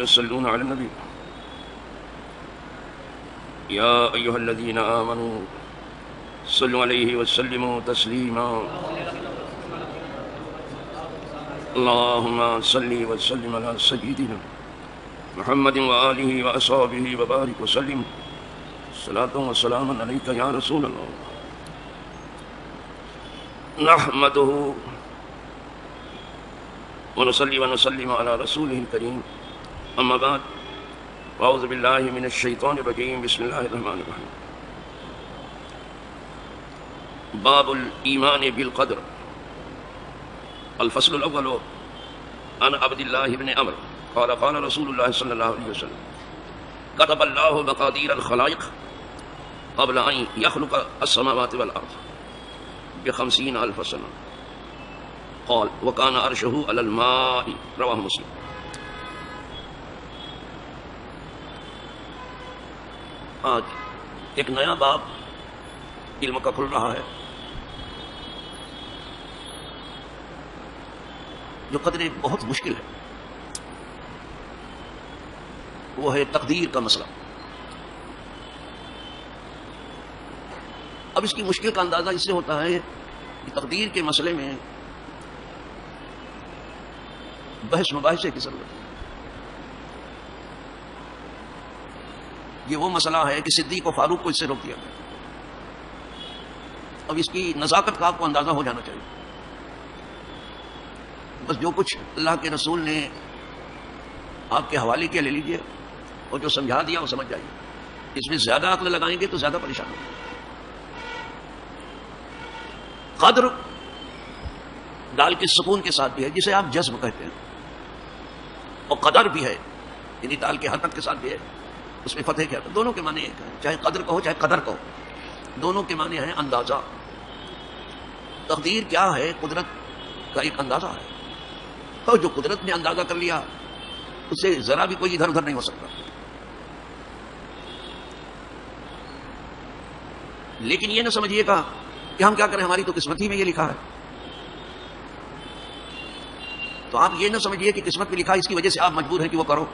يصلون على النبي يا أيها الذين آمنوا صلوا عليه وسلموا تسليما اللهم صل وسلم على سيدنا محمد وآله وأصحابه وبارك وسلم صلاة وسلاما عليك يا رسول الله نحمده ونصلي ونسلم على رسوله الكريم أما بعد أعوذ بالله من الشيطان الرجيم بسم الله الرحمن الرحيم باب الإيمان بالقدر الفصل الأول عن عبد الله بن عمرو قال قال رسول الله صلى الله عليه وسلم كتب الله مقادير الخلائق قبل أن يخلق السماوات والأرض ب50,000 سنة قال وكان عرشه على الماء رواه مسلم. آج ایک نیا باب علم کا کھل رہا ہے جو قدرے بہت مشکل ہے، وہ ہے تقدیر کا مسئلہ. اب اس کی مشکل کا اندازہ اس سے ہوتا ہے کہ تقدیر کے مسئلے میں بحث مباحثے کی ضرورت ہے. یہ وہ مسئلہ ہے کہ صدیق و فاروق کو اس سے روک دیا گیا. اب اس کی نزاکت کا آپ کو اندازہ ہو جانا چاہیے. بس جو کچھ اللہ کے رسول نے آپ کے حوالے کیا لے لیجئے اور جو سمجھا دیا وہ سمجھ جائیے. اس میں زیادہ عقل لگائیں گے تو زیادہ پریشان ہوں گے. قدر دال کے سکون کے ساتھ بھی ہے جسے آپ جذب کہتے ہیں، اور قدر بھی ہے یعنی دال کے حرکت کے ساتھ بھی ہے، اس میں فتح کیا. دونوں کے معنی ایک ہے، چاہے قدر کہو چاہے قدر کہو، دونوں کے معنی ہیں اندازہ. تقدیر کیا ہے؟ قدرت کا ایک اندازہ ہے، اور جو قدرت نے اندازہ کر لیا اس سے ذرا بھی کوئی ادھر ادھر نہیں ہو سکتا. لیکن یہ نہ سمجھیے گا کہ ہم کیا کریں، ہماری تو قسمت ہی میں یہ لکھا ہے. تو آپ یہ نہ سمجھیے کہ قسمت میں لکھا اس کی وجہ سے آپ مجبور ہیں کہ وہ کرو.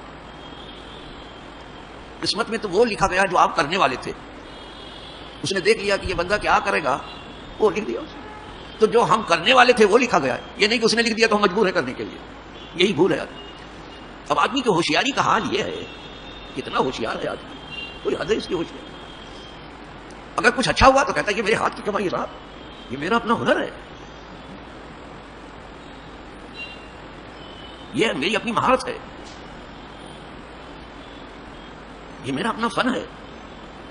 قسمت میں تو وہ لکھا گیا جو آپ کرنے والے تھے. اس نے دیکھ لیا کہ یہ بندہ کیا کرے گا، وہ لکھ دیا اس نے. تو جو ہم کرنے والے تھے وہ لکھا گیا، یہ نہیں کہ اس نے لکھ دیا تو ہم مجبور ہیں کرنے کے لیے. یہی بھول ہے آدمی. اب آدمی کی ہوشیاری کا حال یہ ہے، کتنا ہوشیار ہے آدمی، کوئی حد ہے اس کی ہوشیاری. اگر کچھ اچھا ہوا تو کہتا ہے کہ میرے ہاتھ کی کمائی صاحب، یہ میرا اپنا ہنر ہے، یہ میری اپنی مہارت ہے، یہ میرا اپنا فن ہے،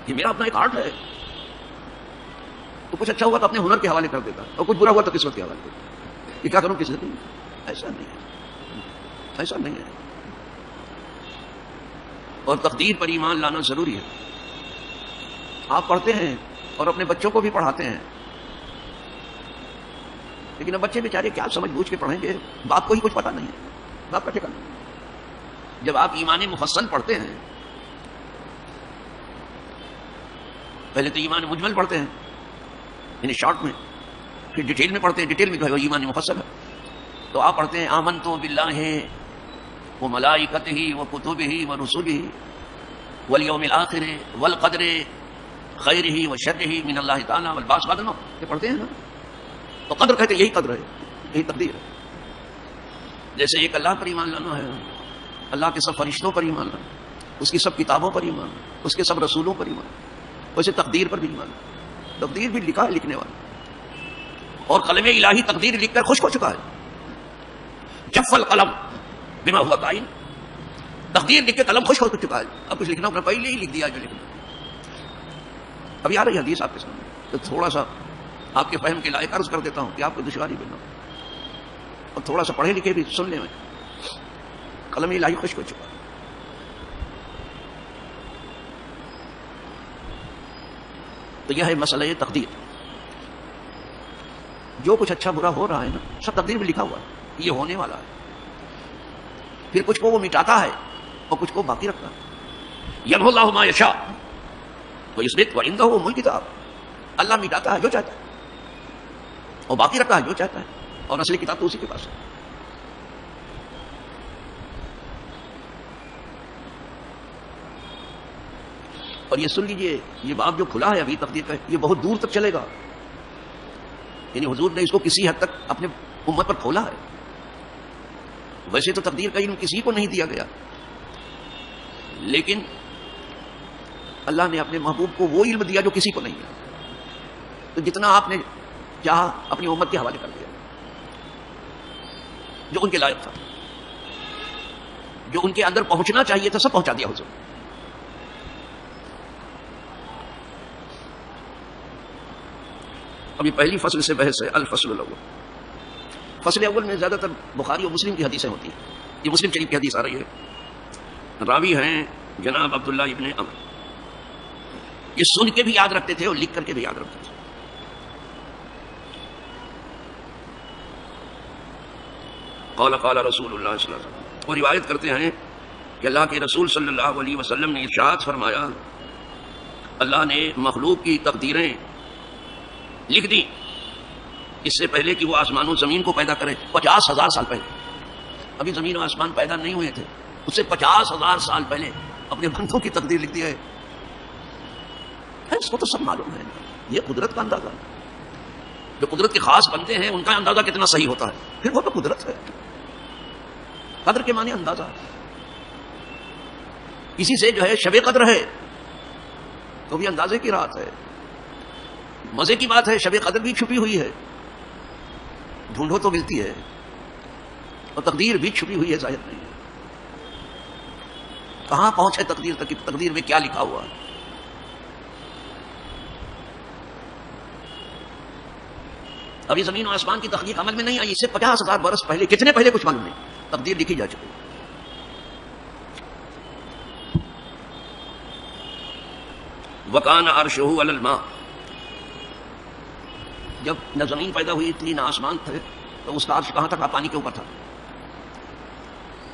یہ میرا اپنا ایک آرٹ ہے. تو کچھ اچھا ہوا تو اپنے ہنر کے حوالے کر دیتا، اور کچھ برا ہوا تو قسمت کے حوالے کر دیتا. یہ کیا کروں کس نے؟ ایسا نہیں ہے، ایسا نہیں ہے. اور تقدیر پر ایمان لانا ضروری ہے. آپ پڑھتے ہیں اور اپنے بچوں کو بھی پڑھاتے ہیں، لیکن اب بچے بیچارے کیا سمجھ بوجھ کے پڑھیں گے؟ باپ کو ہی کچھ پتا نہیں ہے، باپ کا ٹھکانا. جب آپ ایمان مفصل پڑھتے ہیں، پہلے تو ایمان مجمل پڑھتے ہیں یعنی شارٹ میں، پھر ڈیٹیل میں پڑھتے ہیں، ڈیٹیل میں جو ہے وہ ایمان مفصل ہے. تو آپ پڑھتے ہیں آمنت باللہ وملائکتہ وکتبہ ورسلہ والیوم الآخر والقدر خیرہ وشرہ من اللہ تعالی والبعث بعد الموت. یہ پڑھتے ہیں نا. تو قدر کہتے ہیں یہی قدر ہے، یہی تقدیر ہے. جیسے ایک اللہ پر ایمان لانا ہے، اللہ کے سب فرشتوں پر ایمان لانا، اس کی سب کتابوں پر ایمان لانا، اس کے سب رسولوں پر ایمان لانا، ویسے تقدیر پر بھی ایمان لانا. تقدیر بھی لکھا ہے لکھنے والا، اور قلم الہی تقدیر لکھ کر خوش ہو چکا ہے. جف القلم بما ہوا کائن، تقدیر لکھ کے قلم خوش ہو چکا ہے. اب کچھ لکھنا اپنا پہلے ہی لکھ دیا جو لکھنا. ابھی آ رہی حدیث آپ کے سامنے، تو تھوڑا سا آپ کے فہم کے لائق عرض کر دیتا ہوں کہ آپ کو دشواری بننا، اور تھوڑا سا پڑھے لکھے بھی سننے میں. قلم الہی خوش ہو چکا. تو یہ ہے مسئلہ تقدیر. جو کچھ اچھا برا ہو رہا ہے نا، سب تقدیر میں لکھا ہوا ہے، یہ ہونے والا ہے. پھر کچھ کو وہ مٹاتا ہے اور کچھ کو باقی رکھتا ہے. یمحو اللہ ما یشاء ویثبت وعندہ ام الکتاب. اللہ مٹاتا ہے جو چاہتا ہے اور باقی رکھتا ہے جو چاہتا ہے، اور اصلی کتاب تو اسی کے پاس ہے. اور یہ سن لیجئے، یہ باب جو کھلا ہے ابھی تقدیر کا، یہ بہت دور تک چلے گا. یعنی حضور نے اس کو کسی حد تک اپنے امت پر کھولا ہے. ویسے تو تقدیر کا علم کسی کو نہیں دیا گیا، لیکن اللہ نے اپنے محبوب کو وہ علم دیا جو کسی کو نہیں ہے. تو جتنا آپ نے چاہا اپنی امت کے حوالے کر دیا، جو ان کے لائق تھا، جو ان کے اندر پہنچنا چاہیے تھا، سب پہنچا دیا حضور. ابھی پہلی فصل سے بحث ہے، الفصل الاول. فصل اول میں زیادہ تر بخاری اور مسلم کی حدیثیں ہوتی ہیں. یہ مسلم شریف کی حدیث آ رہی ہے. راوی ہیں جناب عبداللہ ابن عمر. یہ سن کے بھی یاد رکھتے تھے اور لکھ کر کے بھی یاد رکھتے تھے. قال قال رسول اللہ صلی اللہ علیہ وسلم. وہ روایت کرتے ہیں کہ اللہ کے رسول صلی اللہ علیہ وسلم نے ارشاد فرمایا، اللہ نے مخلوق کی تقدیریں لکھ دی اس سے پہلے کہ وہ آسمان و زمین کو پیدا کرے. 50,000 سال پہلے. ابھی زمین و آسمان پیدا نہیں ہوئے تھے، اس سے 50,000 سال پہلے اپنے بندوں کی تقدیر لکھ دی ہے. اس کو تو سب معلوم ہے. یہ قدرت کا اندازہ، جو قدرت کے خاص بندے ہیں ان کا اندازہ کتنا صحیح ہوتا ہے. پھر وہ تو قدرت ہے. قدر کے معنی اندازہ. اسی سے جو ہے شب قدر ہے تو بھی اندازے کی رات ہے. مزے کی بات ہے، شب قدر بھی چھپی ہوئی ہے، ڈھونڈو تو ملتی ہے. اور تقدیر بھی چھپی ہوئی ہے، ظاہر نہیں ہے. کہاں پہنچے تقدیر تک، تقدیر میں کیا لکھا ہوا ہے. ابھی زمین و آسمان کی تخلیق عمل میں نہیں آئی. اس سے 50,000 برس پہلے، کتنے پہلے کچھ معلوم نہیں، تقدیر لکھی جا چکی. وَكَانَ عَرْشُهُ عَلَى الْمَاءِ. جب نہ زمین پیدا ہوئی تھی نہ آسمان تھے تو اس کا عرش کہاں تھا؟ پانی کے اوپر تھا.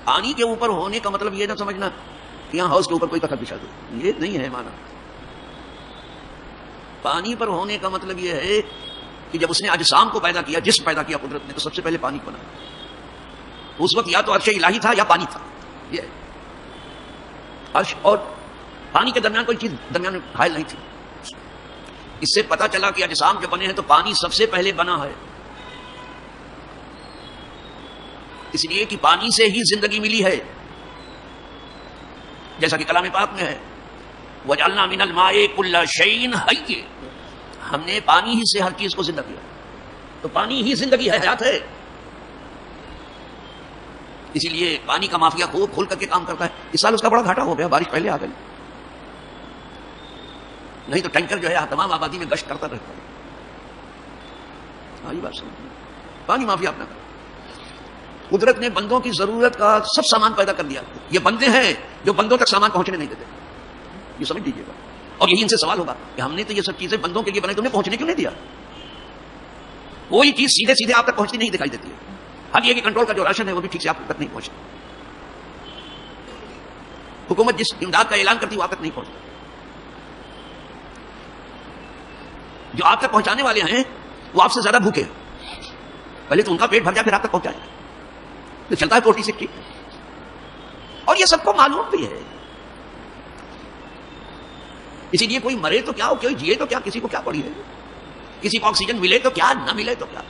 پانی کے اوپر ہونے کا مطلب یہ نہ سمجھنا کہ یہاں ہاؤس کے اوپر کوئی تخت بچھا دو، یہ نہیں ہے معنی. پانی پر ہونے کا مطلب یہ ہے کہ جب اس نے اجسام کو پیدا کیا، جسم پیدا کیا قدرت نے، تو سب سے پہلے پانی کو بنا. اس وقت یا تو عرش الہی تھا یا پانی تھا. یہ عرش اور پانی کے درمیان کوئی چیز درمیان میں حائل نہیں تھی. اس سے پتا چلا کہ اجسام جو بنے ہیں تو پانی سب سے پہلے بنا ہے، اس لیے کہ پانی سے ہی زندگی ملی ہے. جیسا کہ کلام پاک میں ہے، وَجَعَلْنَا مِنَ الْمَاءِ كُلَّ شَيْءٍ حَيٍّ. ہم نے پانی ہی سے ہر چیز کو زندہ کیا. تو پانی ہی زندگی ہے، حیات ہے. اسی لیے پانی کا مافیا خوب کھل کر کے کام کرتا ہے. اس سال اس کا بڑا گھاٹا ہو گیا، بارش پہلے آ گئی، نہیں تو ٹینکر جو ہے تمام آبادی میں گشت کرتا رہتا ہے. یہ بات سمجھ، پانی مافیا اپنا. قدرت نے بندوں کی ضرورت کا سب سامان پیدا کر دیا. یہ بندے ہیں جو بندوں تک سامان پہنچنے نہیں دیتے. یہ سمجھ لیجیے گا. اور یہی ان سے سوال ہوگا کہ ہم نے تو یہ سب چیزیں بندوں کے لیے بنائی، تم نے پہنچنے کیوں نہیں دیا؟ کوئی چیز سیدھے سیدھے آپ تک پہنچتی نہیں دکھائی دیتی ہے. ہر یہ کہ کنٹرول کا جو راشن ہے وہ بھی ٹھیک سے آپ تک نہیں پہنچتا. حکومت جس امداد کا اعلان کرتی وہ آپ تک نہیں پہنچتا. جو آپ تک پہنچانے والے ہیں وہ آپ سے زیادہ بھوکے ہیں. پہلے تو ان کا پیٹ بھر جائے پھر آپ تک پہنچائے. تو چلتا ہے پوٹی سکھی. اور یہ سب کو معلوم بھی ہے. اسی لیے کوئی مرے تو کیا ہو، کوئی جیے تو کیا، کسی کو کیا پڑی ہے. کسی کو آکسیجن ملے تو کیا، نہ ملے تو کیا.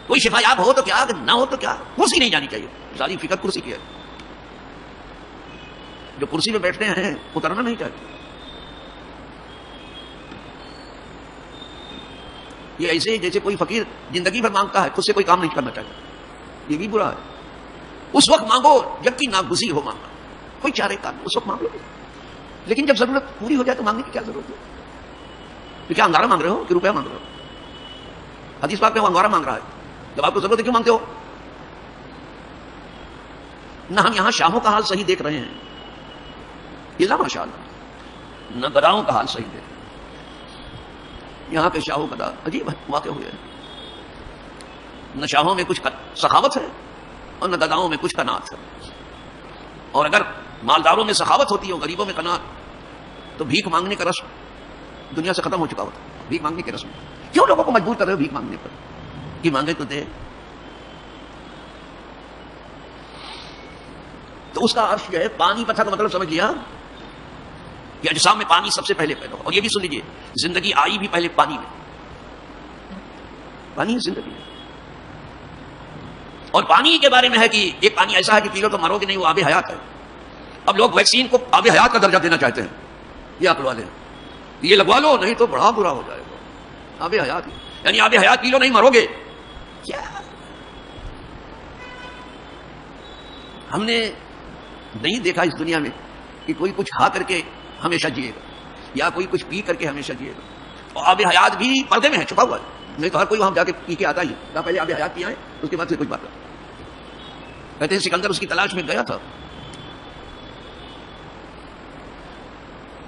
کوئی شفا یاب ہو تو کیا، نہ ہو تو کیا. کرسی نہیں جانی چاہیے. ساری فکر کرسی کی ہے. جو کرسی پہ بیٹھتے ہیں اترنا نہیں چاہتے. یہ ایسے جیسے کوئی فقیر زندگی بھر مانگتا ہے، خود سے کوئی کام نہیں کرنا چاہتا. یہ بھی برا ہے. اس وقت مانگو جبکہ ناگزیر ہو مانگنا. کوئی چارے کام اس وقت مانگ لو، لیکن جب ضرورت پوری ہو جائے تو مانگنے کی کیا ضرورت ہے؟ تو کیا انگارہ مانگ رہے ہو کہ روپیہ مانگ رہے ہو؟ حدیث پاک میں وہ انگارہ مانگ رہا ہے. جب آپ کو ضرورت ہے کیوں مانگتے ہو؟ نہ ہم یہاں شاہوں کا حال صحیح دیکھ رہے ہیں، اللہ ماشاء اللہ، نہ گداؤں کا حال صحیح دیکھ رہے ہیں. یہاں کے شاہوں کا عجیب واقع ہوئے ہیں. نہ شاہوں میں کچھ سخاوت ہے اور نہ گداؤں میں کچھ قناعت ہے. اور اگر مالداروں میں سخاوت ہوتی ہے اور غریبوں میں قناعت، تو بھیک مانگنے کا رسم دنیا سے ختم ہو چکا ہوتا. بھیک مانگنے کی رسم کیوں لوگوں کو مجبور کر رہے ہو بھیک مانگنے پر؟ کہ مانگے تو دے. تو اس کا عرش جو ہے پانی پر تھا، کا مطلب سمجھ لیا. کہ اجسام میں پانی سب سے پہلے پیدا ہو. اور یہ بھی سن لیجیے زندگی آئی بھی پہلے پانی میں. پانی زندگی ہے. اور پانی کے بارے میں ہے کہ ایک پانی ایسا ہے کہ پی لو تو مرو گے نہیں, وہ آب حیات ہے. اب لوگ ویکسین کو آب حیات کا درجہ دینا چاہتے ہیں, یہ آپ لگوا لیں, یہ لگوا لو نہیں تو بڑا برا ہو جائے گا. آب حیات یعنی آب حیات پی لو نہیں مرو گے. کیا ہم نے نہیں دیکھا اس دنیا میں کہ کوئی کچھ کھا کر کے ہمیشہ جیے گا یا کوئی کچھ پی کر کے ہمیشہ جیے گا. اور آب حیات بھی پردے میں ہے, چھپا ہوا ہے, نہیں تو ہر کوئی وہاں جا کے پی کے آتا ہی ہے. پہلے آب حیات پی آئے اس کے بعد پھر کچھ بات کرتے. کہتے ہیں سکندر اس کی تلاش میں گیا تھا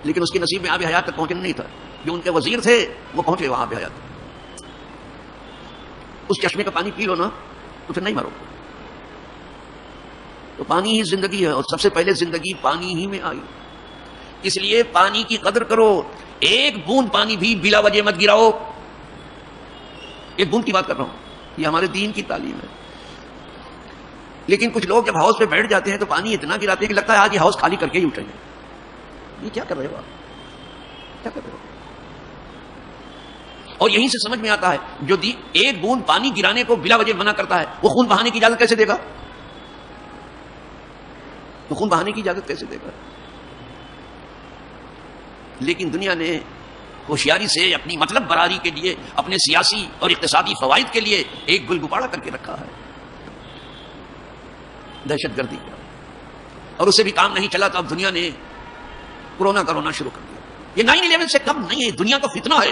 لیکن اس کے نصیب میں آب حیات تک پہنچنا نہیں تھا. جو ان کے وزیر تھے وہ پہنچے وہاں آب حیات. اس چشمے کا پانی پی لو نا تو پھر نہیں مرو. تو پانی ہی زندگی ہے اور سب سے پہلے زندگی پانی ہی میں آئی. اس لیے پانی کی قدر کرو. ایک بوند پانی بھی بلا وجہ مت گراؤ. ایک بوند کی بات کر رہا ہوں, یہ ہمارے دین کی تعلیم ہے. لیکن کچھ لوگ جب ہاؤس پہ بیٹھ جاتے ہیں تو پانی اتنا گراتے ہیں کہ لگتا ہے آج یہ ہاؤس خالی کر کے ہی اٹھیں گے. یہ کیا کر رہے ہو آپ, کیا کر رہے ہو؟ اور یہیں سے سمجھ میں آتا ہے جو ایک بوند پانی گرانے کو بلا وجہ منع کرتا ہے وہ خون بہانے کی اجازت کیسے دے گا؟ تو خون بہانے کی اجازت کیسے دے گا؟ لیکن دنیا نے ہوشیاری سے اپنی مطلب براری کے لیے, اپنے سیاسی اور اقتصادی فوائد کے لیے ایک گل گباڑا کر کے رکھا ہے, دہشت گردی کا. اور اس سے بھی کام نہیں چلا تو اب دنیا نے کرونا شروع کر دیا. یہ 9/11 سے کم نہیں ہے, دنیا کا فتنہ ہے.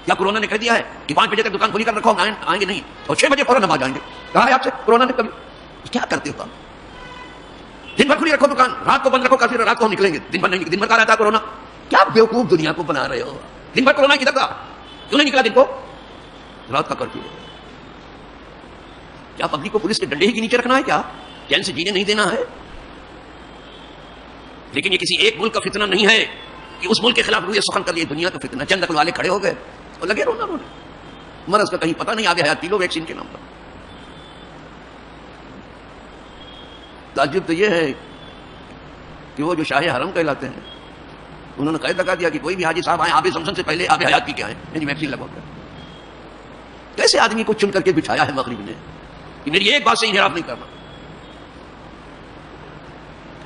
کیا کورونا نے کہہ دیا ہے کہ 5 بجے تک دکان کھلی کر رکھو, آئیں گے نہیں, اور 6 بجے فوراً نماز آئیں گے؟ کہا ہے آپ سے کورونا نے کبھی؟ کیا کرتے ہو آپ؟ دن بھر کھلی رکھو دکان, رات کو بند رکھو, کافی رات کو ہم نکلیں گے, دن بھر نہیں. دن بھر کہا رہتا ہے کورونا. کیا بیوقوف دنیا کو بنا رہے ہو. دن بھر کورونا کدھر تھا, کیوں نہیں نکلا دن کو؟ رات کا کرفیو. کیا پبلک کو پولیس کے ڈنڈے ہی کے نیچے رکھنا ہے؟ کیا چین سے جینے نہیں دینا ہے؟ لیکن یہ کسی ایک ملک کا فتنہ نہیں ہے کہ اس ملک کے خلاف رویہ سخن کر لیے. دنیا کا فتنہ. چند عقل والے کھڑے ہو گئے اور لگے رونا. مرض کا کہیں پتہ نہیں, آگے حیات پی لو ویکسین کے نام پر. تعجب تو یہ ہے کہ وہ جو شاہ حرم کہلاتے ہیں انہوں نے قید لگا دیا کہ کوئی بھی حاجی صاحب آئے آب زمزم سے پہلے آب حیات پی کے آئے, یعنی ویکسین لگوا کر. کیسے آدمی کو چن کر کے بٹھایا ہے مغرب نے کہ میری ایک بات سے انحراف نہیں کرنا,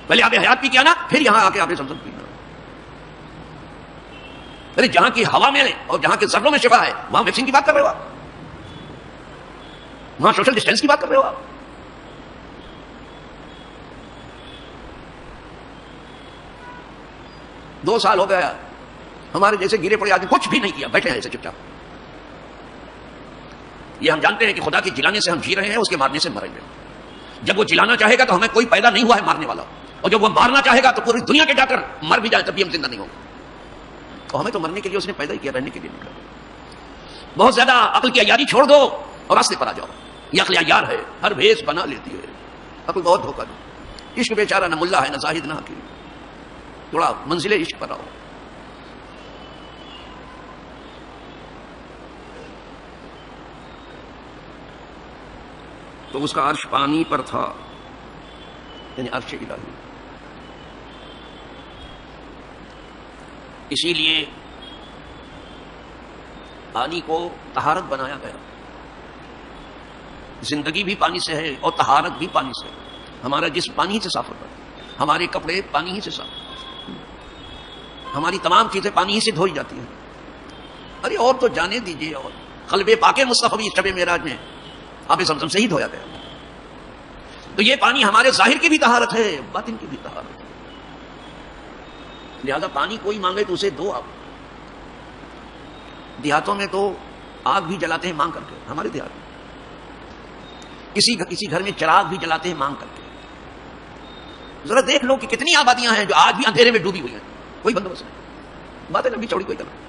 پہلے آب حیات پی کے آنا پھر یہاں آ کے آب زمزم پینا. ارے جہاں کی ہوا میں اور جہاں کے ذروں میں شفا ہے وہاں ویکسین کی بات کر رہے ہو آپ, وہاں سوشل ڈسٹینس کی بات کر رہے ہو آپ. 2 سال ہو گیا ہمارے جیسے گرے پڑے آدمی کچھ بھی نہیں کیا, بیٹھے ہیں ایسے چپ چاپ. یہ ہم جانتے ہیں کہ خدا کے جلانے سے ہم جی رہے ہیں, اس کے مارنے سے مریں گے. جب وہ جلانا چاہے گا تو ہمیں کوئی پیدا نہیں ہوا ہے مارنے والا, اور جب وہ مارنا چاہے گا تو پوری دنیا کے جا کر مر بھی جائے تب بھی ہم زندہ نہیں ہوں گے. تو ہمیں تو مرنے کے لیے اس نے پیدا ہی کیا, رہنے کے لیے نہیں. بہت زیادہ عقل کی عیاری چھوڑ دو اور راستے پر آ جاؤ. یہ عقل عیار ہے, ہر بھیس بنا لیتی ہے. عقل بہت دھوکہ دو. عشق بیچارہ نہ ملا ہے نہ زاہد نہ حکیم. تھوڑا منزل عشق پر آؤ. تو اس کا عرش پانی پر تھا, یعنی عرش الہی. اسی لیے پانی کو طہارت بنایا گیا. زندگی بھی پانی سے ہے اور طہارت بھی پانی سے. ہمارا جسم پانی ہی سے صاف ہوتا ہے, ہمارے کپڑے پانی ہی سے صاف ہوتے ہیں, ہماری تمام چیزیں پانی ہی سے دھوئی جاتی ہیں. ارے اور تو جانے دیجیے. اور قلب پاک مصطفی شب معراج میں آب زمزم سے ہی دھویا گیا. تو یہ پانی ہمارے ظاہر کی بھی طہارت ہے, باطن کی بھی طہارت ہے. لہذا پانی کوئی مانگے تو اسے دو. آپ دیہاتوں میں تو آگ بھی جلاتے ہیں مانگ کر کے. ہمارے دیہات میں کسی گھر میں چراغ بھی جلاتے ہیں مانگ کر کے. ذرا دیکھ لو کہ کتنی آبادیاں ہیں جو آج بھی اندھیرے میں ڈوبی ہوئی ہیں, کوئی بندوبست نہیں. باتیں لمبی چوڑی کوئی کرنا.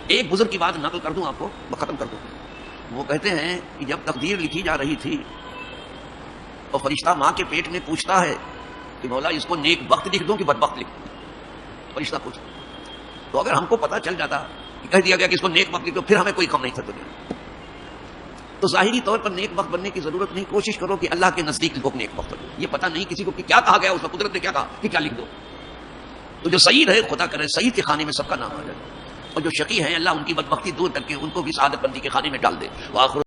ایک بزرگ کی بات نقل کر دوں آپ کو, میں ختم کر دوں. وہ کہتے ہیں کہ جب تقدیر لکھی جا رہی تھی اور فرشتہ ماں کے پیٹ میں پوچھتا ہے کہ مولا اس کو نیک وقت لکھ دوں کہ بدبخت لکھ دوں, فرشتہ پوچھتا. تو اگر ہم کو پتہ چل جاتا کہ کہہ دیا گیا کہ اس کو نیک وقت لکھ دو, پھر ہمیں کوئی کم نہیں تھا دنیا. تو ظاہری طور پر نیک وقت بننے کی ضرورت نہیں، کوشش کرو کہ اللہ کے نزدیک لوگ نیک وقت بنو. یہ پتہ نہیں کسی کو کہ کیا کہا گیا، اس میں قدرت نے کیا کہا کہ کیا لکھ دو. تو جو سعید ہے خدا کرے سعید کے خانے میں سب کا نام آ جائے، اور جو شقی ہے اللہ ان کی بدبختی دور کر کے ان کو بھی سعادت بندی کے خانے میں ڈال دے. وآخر